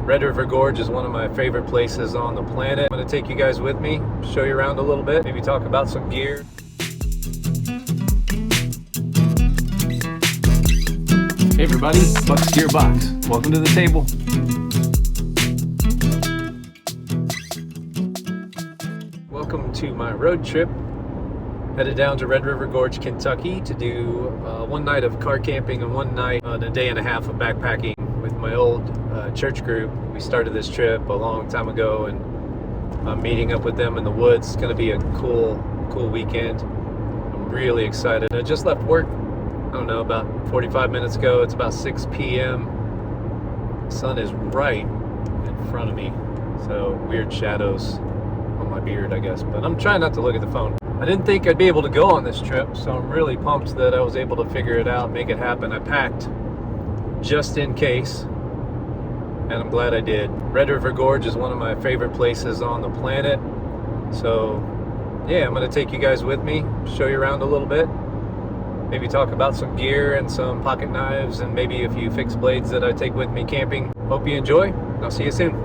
Red River Gorge is one of my favorite places on the planet. I'm going to take you guys with me, show you around a little bit, maybe talk about some gear. Hey everybody, Buck's Gear Box. Welcome to the table. Welcome to my road trip. Headed down to Red River Gorge, Kentucky to do one night of car camping and one night and a day and a half of backpacking with my old church group. We started this trip a long time ago, and I'm meeting up with them in the woods. It's going to be a cool weekend. I'm really excited. I just left work, I don't know, about 45 minutes ago. It's about 6 p.m. The sun is right in front of me, so weird shadows on my beard, I guess, but I'm trying not to look at the phone. I didn't think I'd be able to go on this trip, so I'm really pumped that I was able to figure it out, make it happen. I packed just in case, and I'm glad I did. Red River Gorge is one of my favorite places on the planet, so yeah, I'm going to take you guys with me, show you around a little bit, maybe talk about some gear and some pocket knives and maybe a few fixed blades that I take with me camping. Hope you enjoy, and I'll see you soon.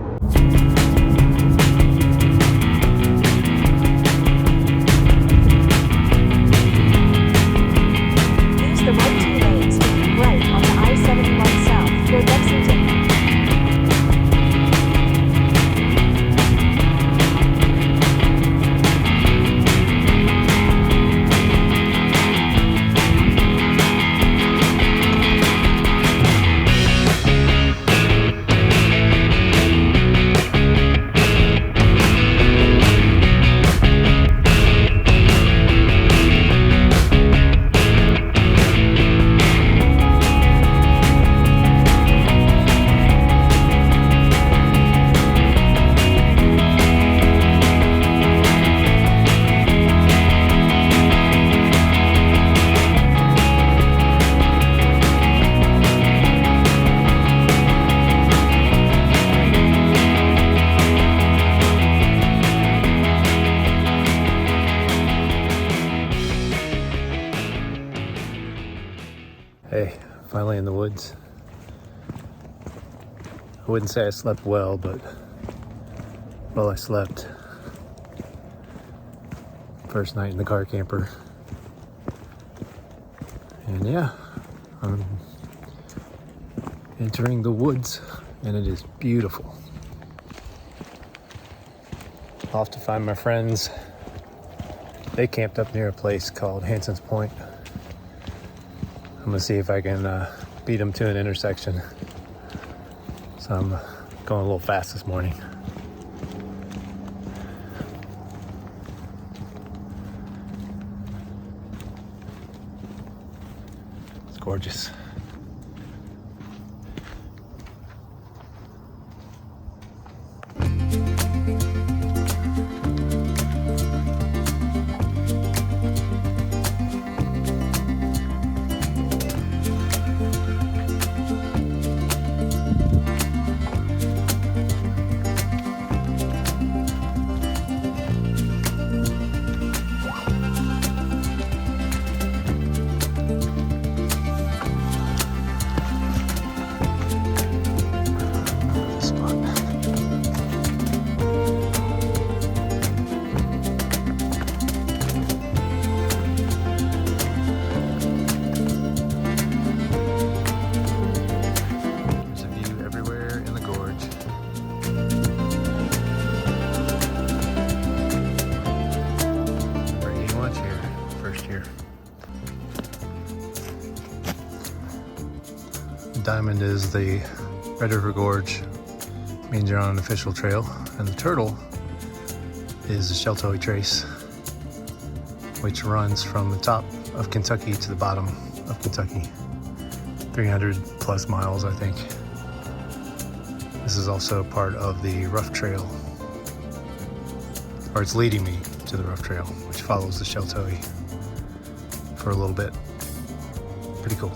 Hey, finally in the woods. I wouldn't say I slept well, but I slept. First night in the car camper. And yeah, I'm entering the woods, and it is beautiful. Off to find my friends. They camped up near a place called Hanson's Point. I'm gonna see if I can beat them to an intersection. So I'm going a little fast this morning. It's gorgeous. Diamond is the Red River Gorge, means you're on an official trail, and the turtle is the Sheltoe Trace, which runs from the top of Kentucky to the bottom of Kentucky, 300 plus miles, I think. This is also part of the Rough Trail, or it's leading me to the Rough Trail, which follows the Sheltoe for a little bit. Pretty cool.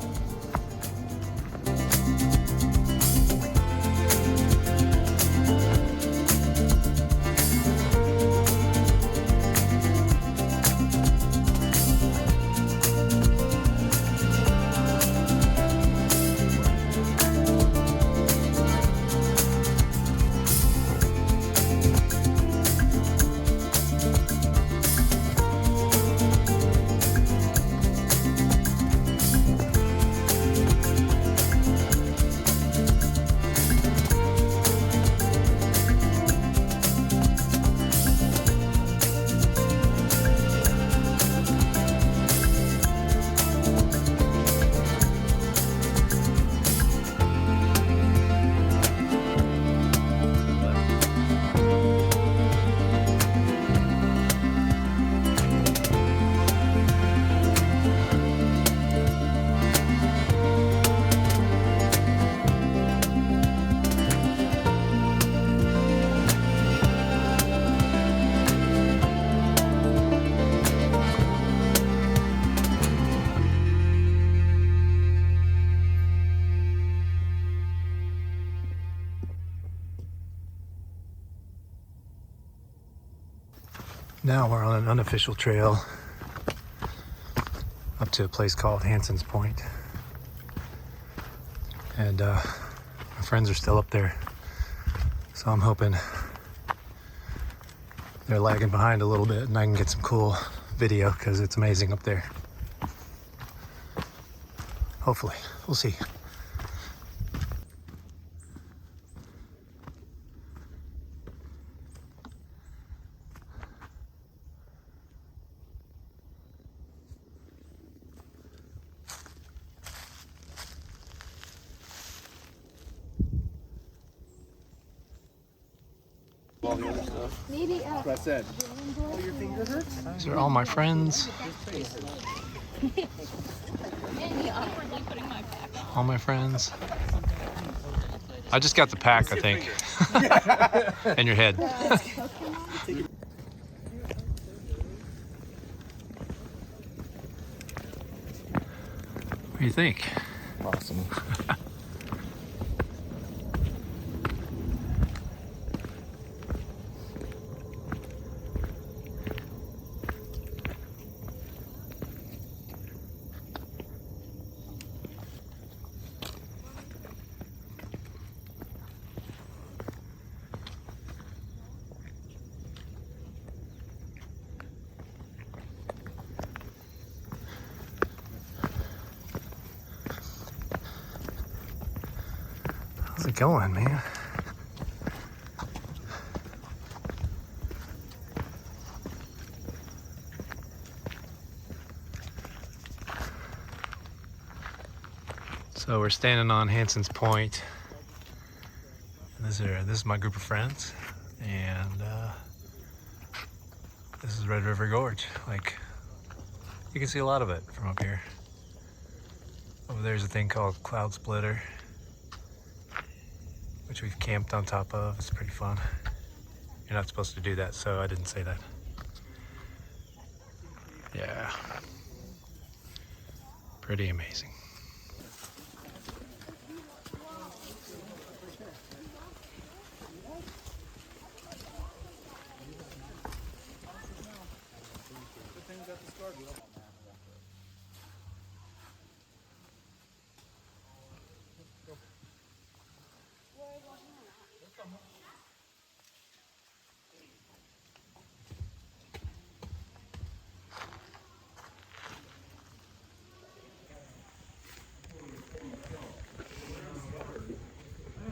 Now we're on an unofficial trail up to a place called Hanson's Point. And my friends are still up there. So I'm hoping they're lagging behind a little bit and I can get some cool video because it's amazing up there. Hopefully, we'll see. All the other stuff. Maybe, That's what I said. Oh, your finger hurts? These are all my friends. All my friends. I just got the pack, I think. And your head. What do you think? Awesome. How's it going, man? So we're standing on Hanson's Point. This is my group of friends, and this is Red River Gorge. Like, you can see a lot of it from up here. Over there's a thing called Cloud Splitter, which we've camped on top of. It's pretty fun. You're not supposed to do that, so I didn't say that. Yeah. Pretty amazing.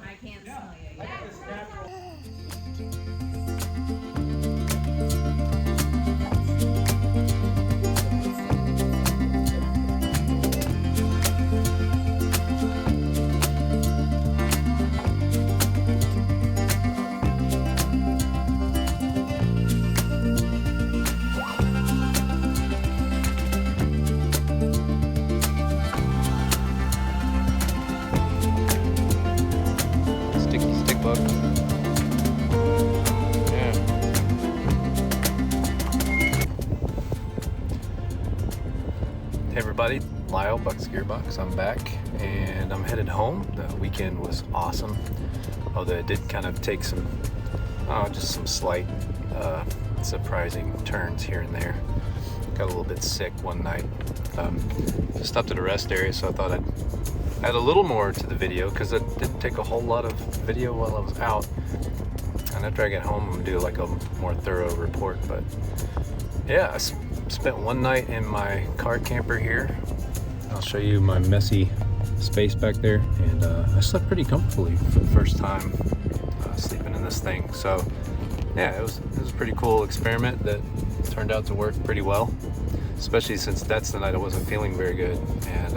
I can't smell you yet. Stick bug. Yeah. Hey everybody, Lyle, Bucks Gearbox. I'm back and I'm headed home. The weekend was awesome, although it did kind of take some, just some slight surprising turns here and there. Got a little bit sick one night. Just stopped at a rest area, so I thought I'd add a little more to the video because I didn't take a whole lot of video while I was out. And after I get home, I'm gonna do like a more thorough report. But yeah, I spent one night in my car camper here. I'll show you my messy space back there, and I slept pretty comfortably for the first time sleeping in this thing. So yeah, it was a pretty cool experiment that turned out to work pretty well, especially since that's the night I wasn't feeling very good, and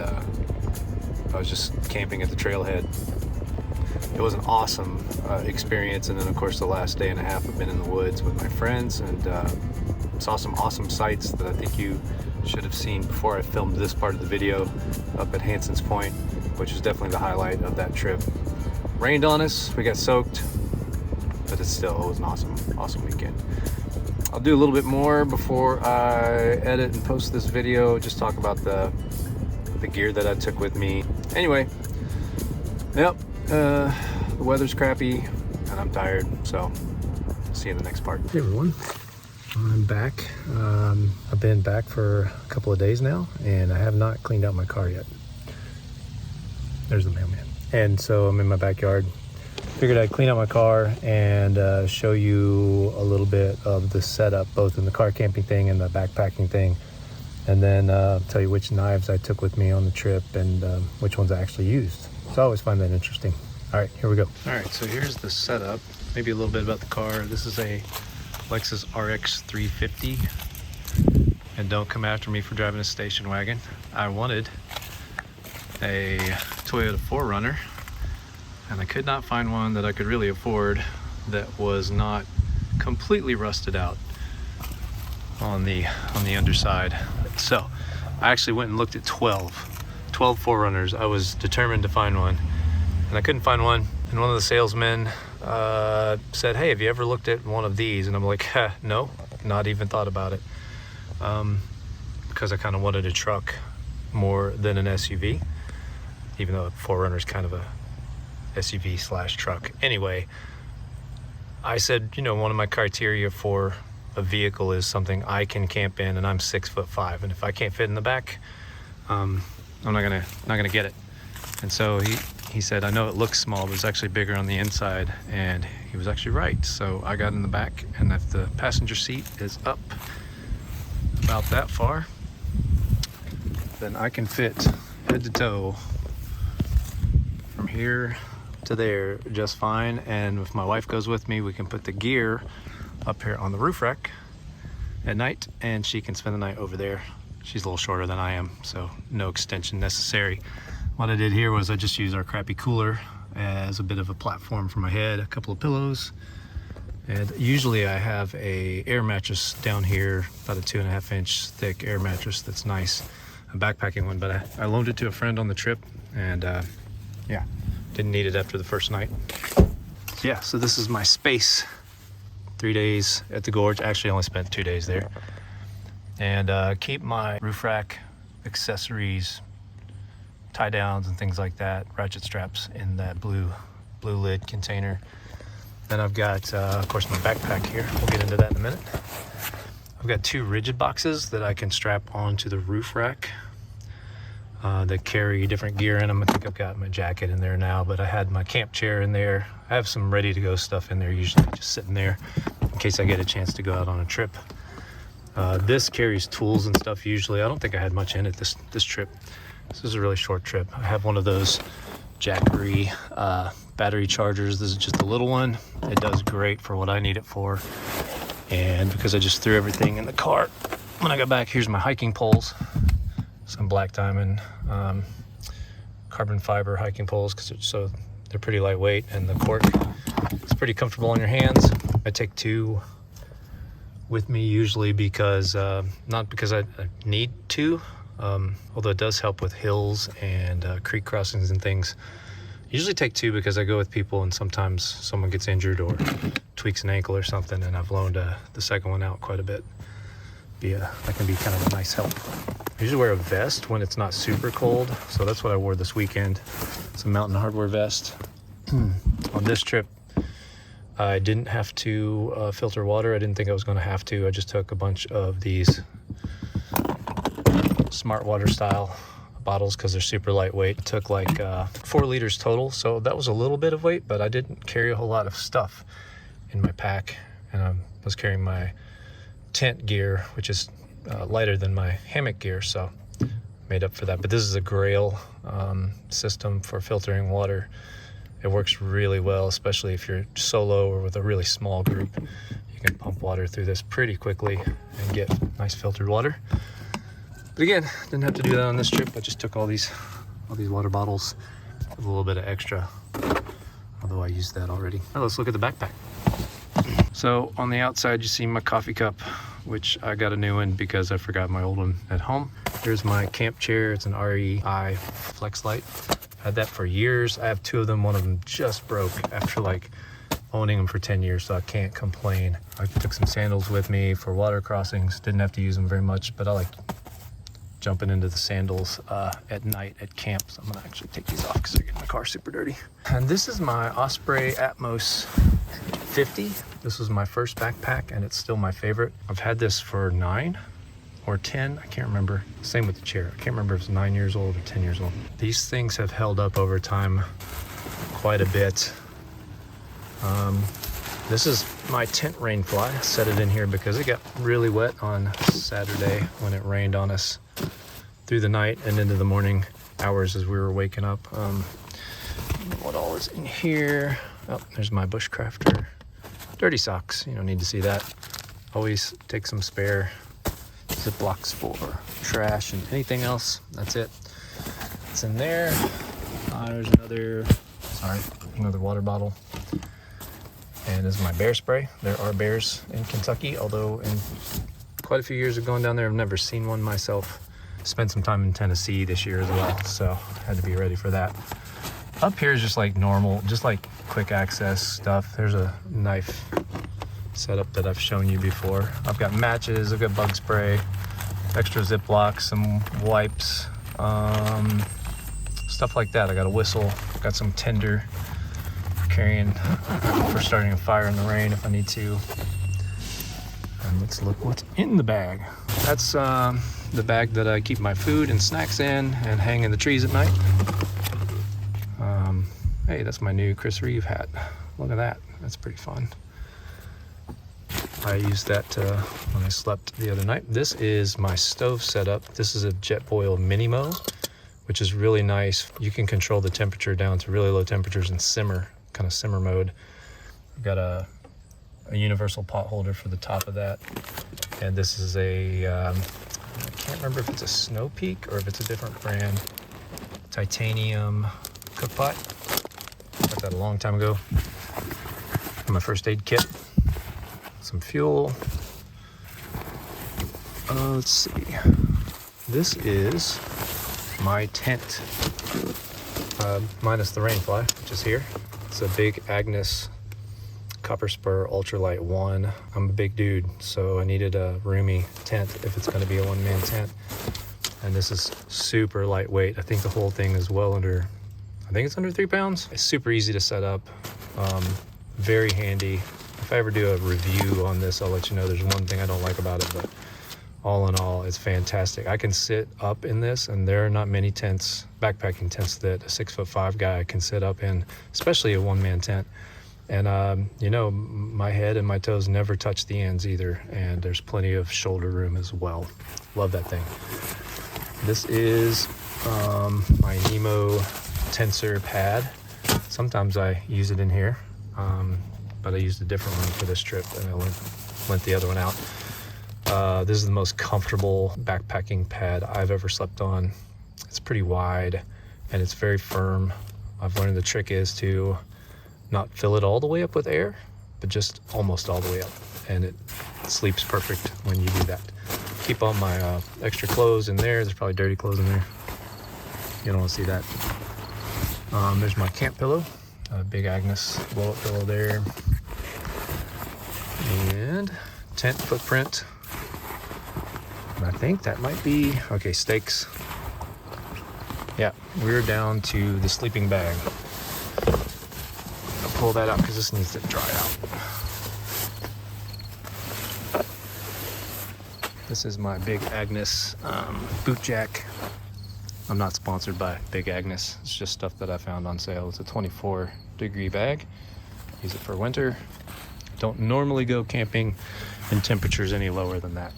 I was just camping at the trailhead. It was an awesome experience, and then of course the last day and a half I've been in the woods with my friends, and saw some awesome sights that I think you should have seen before I filmed this part of the video up at Hanson's Point, which is definitely the highlight of that trip. Rained on us, we got soaked, but it was an awesome weekend. I'll do a little bit more before I edit and post this video, just talk about the gear that I took with me. Anyway, yep, the weather's crappy and I'm tired, so see you in the next part. Hey everyone, I'm back. I've been back for a couple of days now, and I have not cleaned out my car yet. There's the mailman. And so I'm in my backyard. Figured I'd clean out my car and show you a little bit of the setup, both in the car camping thing and the backpacking thing. And then tell you which knives I took with me on the trip and which ones I actually used. So I always find that interesting. All right, here we go. All right, so here's the setup. Maybe a little bit about the car. This is a Lexus RX 350. And don't come after me for driving a station wagon. I wanted a Toyota 4Runner, and I could not find one that I could really afford that was not completely rusted out on the underside. So I actually went and looked at 12 4Runners. I was determined to find one, and I couldn't find one. And one of the salesmen said, "Hey, have you ever looked at one of these?" And I'm like, no, not even thought about it, because I kind of wanted a truck more than an SUV, even though a 4Runner is kind of a SUV / truck. Anyway, I said, one of my criteria for a vehicle is something I can camp in, and I'm 6'5", and if I can't fit in the back, I'm not gonna get it. And so he said, "I know it looks small, but it's actually bigger on the inside," and he was actually right. So I got in the back, and if the passenger seat is up about that far, then I can fit head to toe from here to there just fine. And if my wife goes with me, we can put the gear up here on the roof rack at night, and she can spend the night over there. She's a little shorter than I am, so no extension necessary. What I did here was I just used our crappy cooler as a bit of a platform for my head, a couple of pillows, and usually I have a air mattress down here, about a 2.5 inch thick air mattress that's nice, a backpacking one, but I loaned it to a friend on the trip, and yeah, didn't need it after the first night. Yeah, so this is my space. 3 days at the Gorge. Actually only spent 2 days there. And keep my roof rack, accessories, tie downs and things like that, ratchet straps in that blue lid container. Then I've got, of course, my backpack here. We'll get into that in a minute. I've got 2 rigid boxes that I can strap onto the roof rack that carry different gear in them. I think I've got my jacket in there now, but I had my camp chair in there. I have some ready to go stuff in there, usually just sitting there in case I get a chance to go out on a trip. This carries tools and stuff usually. I don't think I had much in it this trip. This is a really short trip. I have one of those Jackery battery chargers. This is just a little one. It does great for what I need it for. And because I just threw everything in the car when I got back, here's my hiking poles. Some black diamond carbon fiber hiking poles, so they're pretty lightweight, and the cork is pretty comfortable on your hands. I take 2 with me usually because not because I need to, although it does help with hills and creek crossings and things. Usually take 2 because I go with people and sometimes someone gets injured or tweaks an ankle or something, and I've loaned the second one out quite a bit. That can be kind of a nice help. I usually wear a vest when it's not super cold, so that's what I wore this weekend. It's a Mountain Hardwear vest. On this trip, I didn't have to filter water. I didn't think I was going to have to. I just took a bunch of these Smart Water style bottles because they're super lightweight. It took like 4 liters total, so that was a little bit of weight, but I didn't carry a whole lot of stuff in my pack, and I was carrying my tent gear, which is lighter than my hammock gear, so made up for that. But this is a Grail system for filtering water. It works really well, especially if you're solo or with a really small group. You can pump water through this pretty quickly and get nice filtered water. But again, didn't have to do that on this trip. I just took all these water bottles with a little bit of extra, although I used that already. Now let's look at the backpack. So on the outside, you see my coffee cup, which I got a new one because I forgot my old one at home. Here's my camp chair. It's an REI Flex Light. Had that for years. I have 2 of them. One of them just broke after like owning them for 10 years, so I can't complain. I took some sandals with me for water crossings. Didn't have to use them very much, but I like jumping into the sandals at night at camp. So I'm gonna actually take these off because I get my car super dirty. And this is my Osprey Atmos 50. This was my first backpack and it's still my favorite. I've had this for 9 or 10, I can't remember. Same with the chair. I can't remember if it's 9 years old or 10 years old. These things have held up over time quite a bit. This is my tent rain fly. I set it in here because it got really wet on Saturday when it rained on us through the night and into the morning hours as we were waking up. What all is in here? Oh, there's my bushcrafter. Dirty socks, you don't need to see that. Always take some spare Ziplocs for trash and anything else. That's it. It's in there. There's another water bottle. And this is my bear spray. There are bears in Kentucky, although in quite a few years of going down there, I've never seen one myself. Spent some time in Tennessee this year as well, so I had to be ready for that. Up here is just like normal, just like quick access stuff. There's a knife setup that I've shown you before. I've got matches, I've got bug spray, extra Ziplocs, some wipes, stuff like that. I got a whistle, got some tinder for carrying, for starting a fire in the rain if I need to. And let's look what's in the bag. That's the bag that I keep my food and snacks in and hang in the trees at night. Hey, that's my new Chris Reeve hat. Look at that, that's pretty fun. I used that when I slept the other night. This is my stove setup. This is a Jetboil Minimo, which is really nice. You can control the temperature down to really low temperatures and simmer, kind of simmer mode. I've got a universal pot holder for the top of that. And this is a, I can't remember if it's a Snow Peak or if it's a different brand, titanium cook pot. Got that a long time ago. My first aid kit. Some fuel. Let's see. This is my tent, minus the rain fly, which is here. It's a big Agnes Copper Spur Ultralight 1. I'm a big dude, so I needed a roomy tent if it's going to be a one-man tent. And this is super lightweight. I think the whole thing is well under, I think it's under 3 pounds. It's super easy to set up, very handy. If I ever do a review on this, I'll let you know. There's one thing I don't like about it, but all in all, it's fantastic. I can sit up in this, and there are not many tents, backpacking tents, that a 6'5" guy can sit up in, especially a one-man tent. And you know, my head and my toes never touch the ends either, and there's plenty of shoulder room as well. Love that thing. This is my Nemo tensor pad. Sometimes I use it in here, but I used a different one for this trip and I lent the other one out. This is the most comfortable backpacking pad I've ever slept on. It's pretty wide and it's very firm. I've learned the trick is to not fill it all the way up with air, but just almost all the way up, and it sleeps perfect when you do that. Keep all my extra clothes in there. There's probably dirty clothes in there. You don't want to see that. There's my camp pillow, a big Agnes blow-up pillow there, and tent footprint. And I think that might be, okay, stakes. Yeah, we're down to the sleeping bag. I'll pull that out because this needs to dry out. This is my Big Agnes boot jack. I'm not sponsored by Big Agnes. It's just stuff that I found on sale. It's a 24-degree bag. Use it for winter. Don't normally go camping in temperatures any lower than that.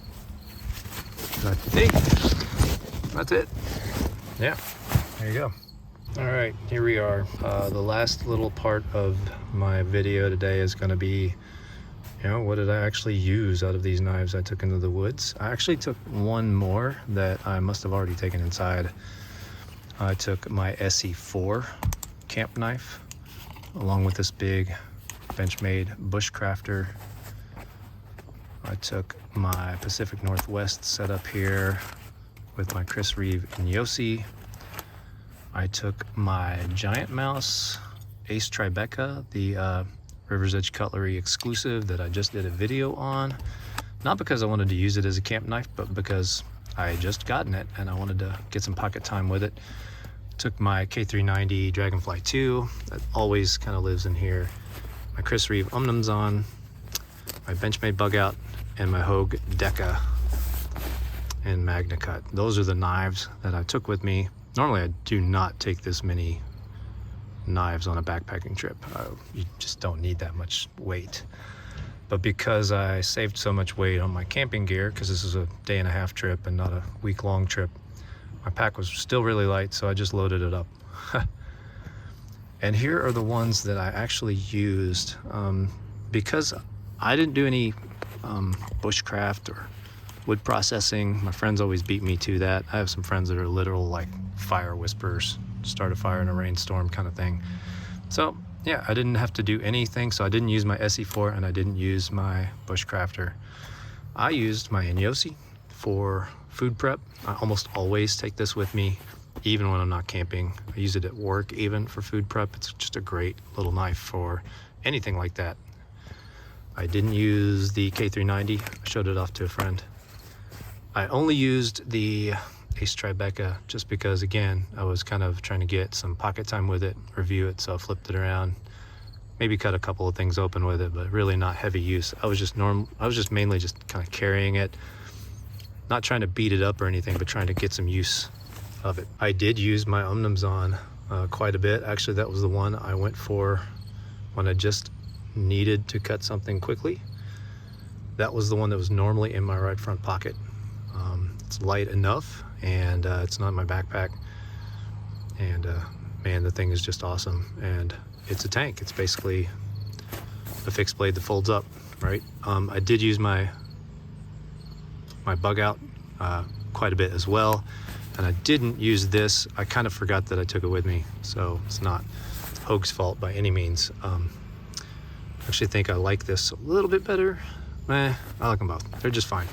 I think that's it. Yeah, there you go. All right, here we are. The last little part of my video today is going to be, you know, what did I actually use out of these knives I took into the woods? I actually took one more that I must have already taken inside. I took my SE4 camp knife along with this big Benchmade Bushcrafter. I took my Pacific Northwest setup here with my Chris Reeve and Yossi. I took my Giant Mouse Ace Tribeca, the River's Edge Cutlery exclusive that I just did a video on. Not because I wanted to use it as a camp knife, but because I had just gotten it and I wanted to get some pocket time with it. Took my K390 Dragonfly 2, that always kind of lives in here. My Chris Reeve Omnums on, my Benchmade bug out, and my Hogue Deca and Magna Cut. Those are the knives that I took with me. Normally I do not take this many knives on a backpacking trip. You just don't need that much weight. But because I saved so much weight on my camping gear, because this is a day-and-a-half trip and not a week-long trip, my pack was still really light, so I just loaded it up. And here are the ones that I actually used. Because I didn't do any bushcraft or wood processing, my friends always beat me to that. I have some friends that are literal like fire whisperers, start a fire in a rainstorm kind of thing. So yeah, I didn't have to do anything, so I didn't use my SE4 and I didn't use my bushcrafter. I used my Inyosi for food prep. I almost always take this with me, even when I'm not camping. I use it at work even for food prep. It's just a great little knife for anything like that. I didn't use the K390. I showed it off to a friend. I only used the Ace Tribeca just because, again, I was kind of trying to get some pocket time with it, review it, so I flipped it around. Maybe cut a couple of things open with it, but really not heavy use. I was just mainly just kind of carrying it, not trying to beat it up or anything, but trying to get some use of it. I did use my Omniums on quite a bit. Actually, that was the one I went for when I just needed to cut something quickly. That was the one that was normally in my right front pocket. It's light enough, and it's not in my backpack, and man, the thing is just awesome. And it's a tank. It's basically a fixed blade that folds up, right? I did use my bug out quite a bit as well, and I didn't use this. I kind of forgot that I took it with me, so it's not Hogue's fault by any means. I actually think I like this a little bit better. I like them both. They're just fine.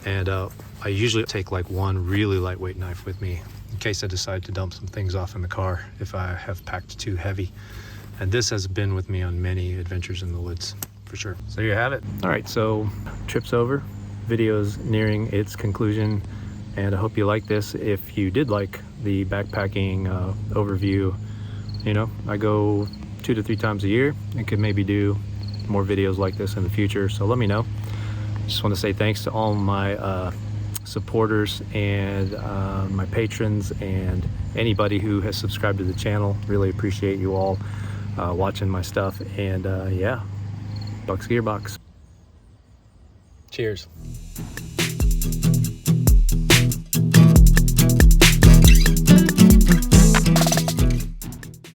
And I usually take like one really lightweight knife with me in case I decide to dump some things off in the car if I have packed too heavy. And this has been with me on many adventures in the woods, for sure. So there you have it. All right, so trip's over. Video's nearing its conclusion, and I hope you like this. If you did like the backpacking overview, you know, I go 2 to 3 times a year and could maybe do more videos like this in the future, so let me know. Just want to say thanks to all my supporters and my patrons and anybody who has subscribed to the channel. Really appreciate you all watching my stuff, and yeah, Buck's Gearbox. Cheers.